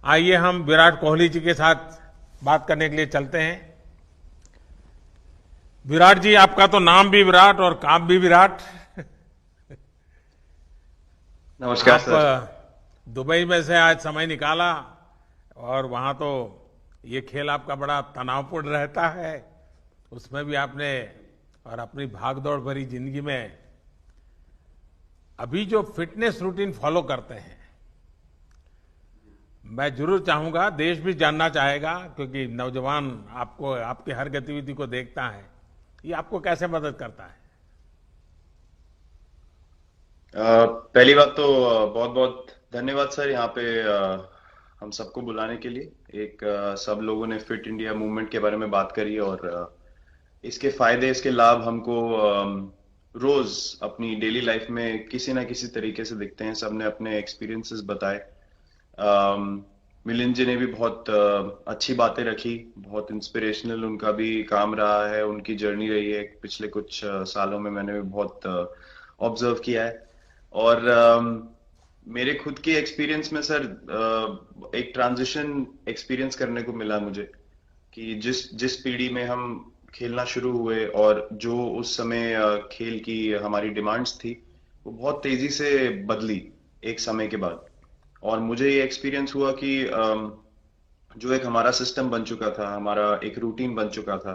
आइए हम विराट कोहली जी के साथ बात करने के लिए चलते हैं। विराट जी, आपका तो नाम भी विराट और काम भी विराट। नमस्कार आप सर। दुबई में से आज समय निकाला और वहां तो ये खेल आपका बड़ा तनावपूर्ण रहता है। उसमें भी आपने और अपनी भागदौड़ भरी जिंदगी में अभी जो फिटनेस रूटीन फॉलो करते हैं, मैं जरूर चाहूंगा, देश भी जानना चाहेगा, क्योंकि नौजवान आपको आपकी हर गतिविधि को देखता है, ये आपको कैसे मदद करता है। पहली बात तो बहुत बहुत धन्यवाद सर यहाँ पे हम सबको बुलाने के लिए। एक सब लोगों ने फिट इंडिया मूवमेंट के बारे में बात करी और इसके फायदे इसके लाभ हमको रोज अपनी डेली लाइफ में किसी ना किसी तरीके से दिखते हैं। सबने अपने एक्सपीरियंसेस बताए। मिलिंद जी ने भी बहुत अच्छी बातें रखी। बहुत इंस्पिरेशनल उनका भी काम रहा है, उनकी जर्नी रही है पिछले कुछ सालों में। मैंने भी बहुत ऑब्जर्व किया है। और मेरे खुद के एक्सपीरियंस में सर एक ट्रांजिशन एक्सपीरियंस करने को मिला मुझे कि जिस जिस पीढ़ी में हम खेलना शुरू हुए और जो उस समय खेल की हमारी डिमांड्स थी, वो बहुत तेजी से बदली एक समय के बाद। और मुझे ये एक्सपीरियंस हुआ कि जो एक हमारा सिस्टम बन चुका था, हमारा एक रूटीन बन चुका था,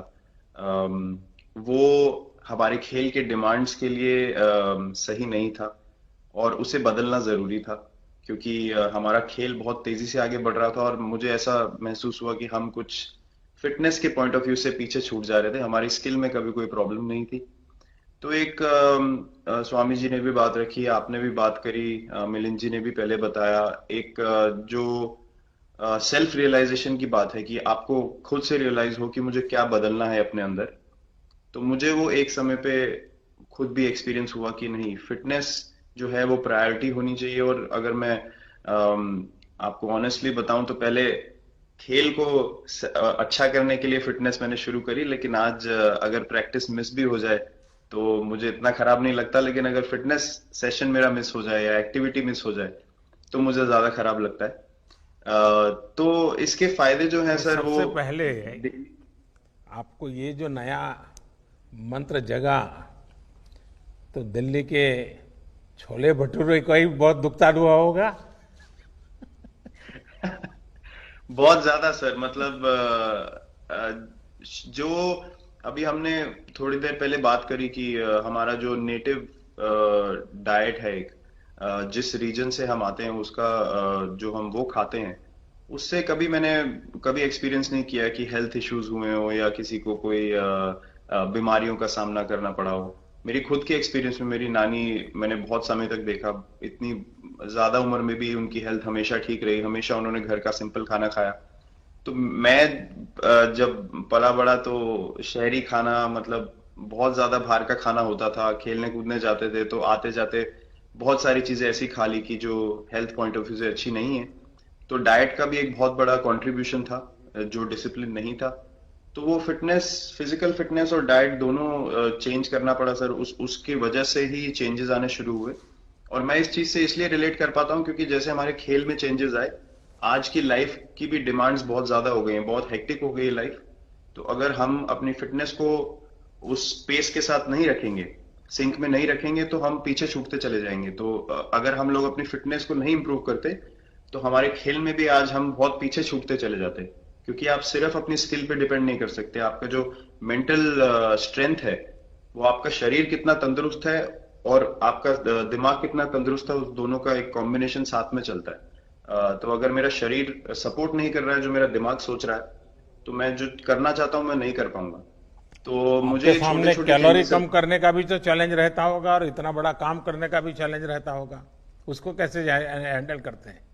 वो हमारे खेल के डिमांड्स के लिए सही नहीं था और उसे बदलना जरूरी था। क्योंकि हमारा खेल बहुत तेजी से आगे बढ़ रहा था और मुझे ऐसा महसूस हुआ कि हम कुछ फिटनेस के पॉइंट ऑफ व्यू से पीछे छूट जा रहे थे। हमारी स्किल में कभी कोई प्रॉब्लम नहीं थी। तो एक स्वामी जी ने भी बात रखी, आपने भी बात करी, मिलिंद जी ने भी पहले बताया। एक जो सेल्फ रियलाइजेशन की बात है कि आपको खुद से रियलाइज हो कि मुझे क्या बदलना है अपने अंदर। तो मुझे वो एक समय पे खुद भी एक्सपीरियंस हुआ कि नहीं, फिटनेस जो है वो प्रायोरिटी होनी चाहिए। और अगर मैं आपको ऑनेस्टली बताऊं तो पहले खेल को अच्छा करने के लिए फिटनेस मैंने शुरू करी, लेकिन आज अगर प्रैक्टिस मिस भी हो जाए तो मुझे इतना खराब नहीं लगता। लेकिन अगर फिटनेस सेशन मेरा मिस हो जाए या एक्टिविटी मिस हो जाए तो मुझे ज्यादा खराब लगता है। तो इसके फायदे जो हैं तो सर वो सबसे पहले आपको ये जो नया मंत्र जगा, तो दिल्ली के छोले भटूरे का ही बहुत दुखता हुआ होगा। बहुत ज्यादा सर। मतलब जो अभी हमने थोड़ी देर पहले बात करी कि हमारा जो नेटिव डाइट है, एक जिस रीजन से हम आते हैं उसका जो हम वो खाते हैं, उससे कभी मैंने कभी एक्सपीरियंस नहीं किया कि हेल्थ इश्यूज हुए हो या किसी को कोई बीमारियों का सामना करना पड़ा हो। मेरी खुद के एक्सपीरियंस में मेरी नानी, मैंने बहुत समय तक देखा, इतनी ज्यादा उम्र में भी उनकी हेल्थ हमेशा ठीक रही। हमेशा उन्होंने घर का सिंपल खाना खाया। तो मैं जब पला बड़ा तो शहरी खाना, मतलब बहुत ज्यादा बाहर का खाना होता था। खेलने कूदने जाते थे तो आते जाते बहुत सारी चीजें ऐसी खा ली कि जो हेल्थ पॉइंट ऑफ व्यू से अच्छी नहीं है। तो डाइट का भी एक बहुत बड़ा कंट्रीब्यूशन था, जो डिसिप्लिन नहीं था। तो वो फिटनेस, फिजिकल फिटनेस और डाइट दोनों चेंज करना पड़ा सर। उस उसकी वजह से ही चेंजेस आने शुरू हुए। और मैं इस चीज से इसलिए रिलेट कर पाता हूँ क्योंकि जैसे हमारे खेल में चेंजेस आए, आज की लाइफ की भी डिमांड्स बहुत ज्यादा हो गई हैं, बहुत हेक्टिक हो गई है लाइफ। तो अगर हम अपनी फिटनेस को उस पेस के साथ नहीं रखेंगे, सिंक में नहीं रखेंगे, तो हम पीछे छूटते चले जाएंगे। तो अगर हम लोग अपनी फिटनेस को नहीं इंप्रूव करते तो हमारे खेल में भी आज हम बहुत पीछे छूटते चले जाते। क्योंकि आप सिर्फ अपनी स्किल पे डिपेंड नहीं कर सकते। आपका जो मेंटल स्ट्रेंथ है, वो आपका शरीर कितना तंदुरुस्त है और आपका दिमाग कितना तंदुरुस्त है, उस दोनों का एक कॉम्बिनेशन साथ में चलता है। तो अगर मेरा शरीर सपोर्ट नहीं कर रहा है जो मेरा दिमाग सोच रहा है, तो मैं जो करना चाहता हूं मैं नहीं कर पाऊंगा। तो मुझे आपके ये छोटे सामने छोटे कैलोरी चेंजेस। कम करने का भी तो चैलेंज रहता होगा और इतना बड़ा काम करने का भी चैलेंज रहता होगा। उसको कैसे हैंडल करते हैं।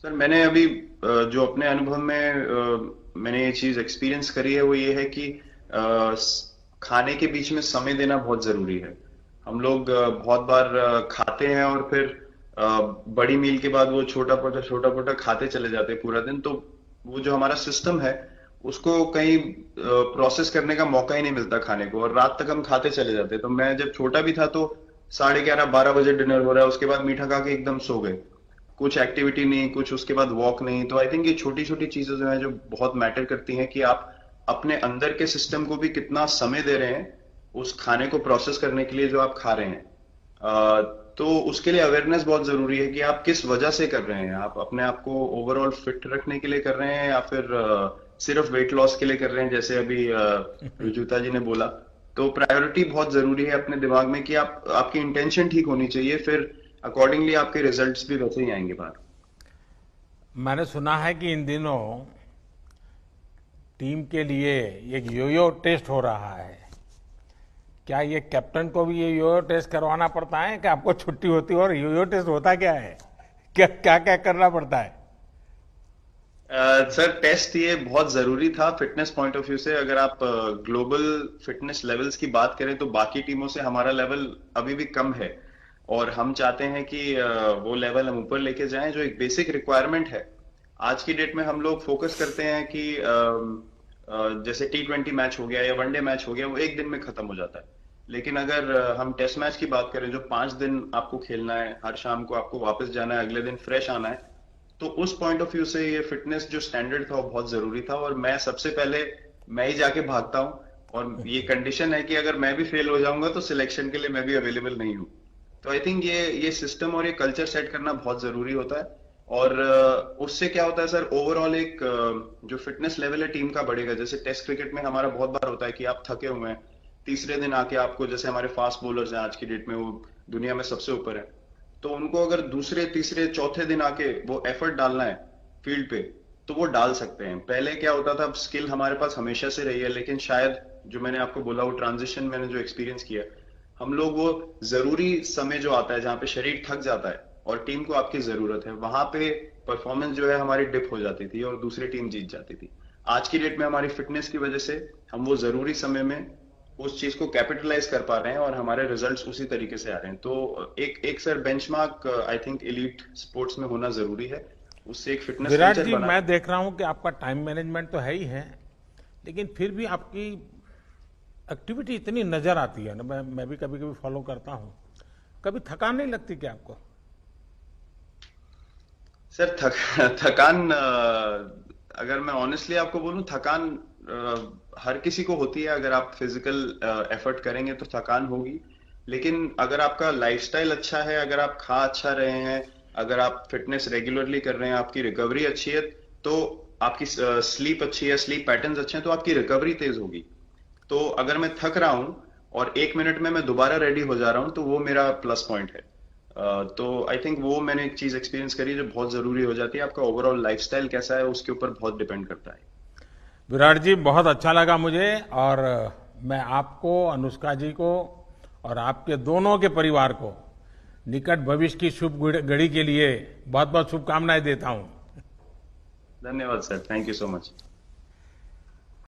सर मैंने अभी जो अपने अनुभव में मैंने ये चीज एक्सपीरियंस करी है वो ये है कि खाने के बीच में समय देना बहुत जरूरी है। हम लोग बहुत बार खाते हैं और फिर बड़ी मील के बाद वो छोटा पोटा खाते चले जाते हैं पूरा दिन। तो वो जो हमारा सिस्टम है, उसको कहीं प्रोसेस करने का मौका ही नहीं मिलता खाने को, और रात तक हम खाते चले जाते हैं। तो मैं जब छोटा भी था तो 11:30 12 बजे डिनर हो रहा है, उसके बाद मीठा खा के एकदम सो गए। कुछ एक्टिविटी नहीं, कुछ उसके बाद वॉक नहीं। तो आई थिंक ये छोटी छोटी चीजें जो है जो बहुत मैटर करती हैं कि आप अपने अंदर के सिस्टम को भी कितना समय दे रहे हैं उस खाने को प्रोसेस करने के लिए जो आप खा रहे हैं। तो उसके लिए अवेयरनेस बहुत जरूरी है कि आप किस वजह से कर रहे हैं। आप अपने आप को ओवरऑल फिट रखने के लिए कर रहे हैं या फिर सिर्फ वेट लॉस के लिए कर रहे हैं, जैसे अभी रुजुता जी ने बोला। तो प्रायोरिटी बहुत जरूरी है अपने दिमाग में कि आपकी इंटेंशन ठीक होनी चाहिए, फिर अकॉर्डिंगली आपके रिजल्ट्स भी वैसे ही आएंगे बाहर। मैंने सुना है कि इन दिनों टीम के लिए एक योयो टेस्ट हो रहा है। क्या ये कैप्टन को भी ये योयो टेस्ट करवाना पड़ता है कि आपको छुट्टी होती है? और योयो टेस्ट होता क्या है, क्या क्या क्या करना पड़ता है? सर टेस्ट ये बहुत जरूरी था फिटनेस पॉइंट ऑफ व्यू से। अगर आप ग्लोबल फिटनेस लेवल्स की बात करें तो बाकी टीमों से हमारा लेवल अभी भी कम है, और हम चाहते हैं कि वो लेवल हम ऊपर लेके जाएं। जो एक बेसिक रिक्वायरमेंट है आज की डेट में, हम लोग फोकस करते हैं कि जैसे T20 मैच हो गया या वनडे मैच हो गया, वो एक दिन में खत्म हो जाता है। लेकिन अगर हम टेस्ट मैच की बात करें जो 5 दिन आपको खेलना है, हर शाम को आपको वापस जाना है, अगले दिन फ्रेश आना है, तो उस पॉइंट ऑफ व्यू से ये फिटनेस जो स्टैंडर्ड था वो बहुत जरूरी था। और मैं सबसे पहले मैं ही जाके भागता हूँ, और ये कंडीशन है कि अगर मैं भी फेल हो जाऊंगा तो सिलेक्शन के लिए मैं भी अवेलेबल नहीं हूँ। तो आई थिंक ये सिस्टम और ये कल्चर सेट करना बहुत जरूरी होता है। और उससे क्या होता है सर, ओवरऑल एक जो फिटनेस लेवल है टीम का बढ़ेगा। जैसे टेस्ट क्रिकेट में हमारा बहुत बार होता है कि आप थके हुए हैं, तीसरे दिन आके आपको, जैसे हमारे फास्ट बॉलर्स हैं आज की डेट में, वो दुनिया में सबसे ऊपर है, तो उनको अगर दूसरे तीसरे चौथे दिन आके वो एफर्ट डालना है फील्ड पे, तो वो डाल सकते हैं। पहले क्या होता था, स्किल हमारे पास हमेशा से रही है, लेकिन शायद जो मैंने आपको बोला वो ट्रांजिशन मैंने जो एक्सपीरियंस किया, हम लोग वो जरूरी समय जो आता है जहां पे शरीर थक जाता है और टीम को आपकी जरूरत है, वहां पे परफॉर्मेंस जो है हमारी डिप हो जाती थी और दूसरी टीम जीत जाती थी। आज की डेट में हमारी फिटनेस की वजह से हम वो जरूरी समय में उस चीज को कैपिटलाइज कर पा रहे हैं और हमारे रिजल्ट्स उसी तरीके से आ रहे हैं। तो एक एक sir benchmark I think elite sports में होना जरूरी है, उससे एक फिटनेस विराट कल्चर जी, बना। मैं देख रहा हूं कि आपका टाइम मैनेजमेंट तो है ही है, लेकिन फिर भी आपकी एक्टिविटी इतनी नजर आती है ना, मैं भी कभी कभी फॉलो करता हूं। कभी थकान नहीं लगती क्या आपको? सर थकान अगर मैं ऑनेस्टली आपको बोलूं, थकान हर किसी को होती है। अगर आप फिजिकल एफर्ट करेंगे तो थकान होगी, लेकिन अगर आपका लाइफस्टाइल अच्छा है, अगर आप खा अच्छा रहे हैं, अगर आप फिटनेस रेगुलरली कर रहे हैं, आपकी रिकवरी अच्छी है, तो आपकी स्लीप अच्छी है, स्लीप पैटर्न्स अच्छे हैं, तो आपकी रिकवरी तेज होगी। तो अगर मैं थक रहा हूं और 1 मिनट में मैं दोबारा रेडी हो जा रहा हूं, तो वो मेरा प्लस पॉइंट है। तो आई थिंक वो मैंने एक चीज एक्सपीरियंस करी जो बहुत जरूरी हो जाती है। आपका ओवरऑल लाइफस्टाइल कैसा है उसके ऊपर बहुत डिपेंड करता है। विराट जी, बहुत अच्छा लगा मुझे, और मैं आपको, अनुष्का जी को और आपके दोनों के परिवार को निकट भविष्य की शुभ घड़ी के लिए बहुत बहुत शुभकामनाएं देता हूं। धन्यवाद sir, thank you so much.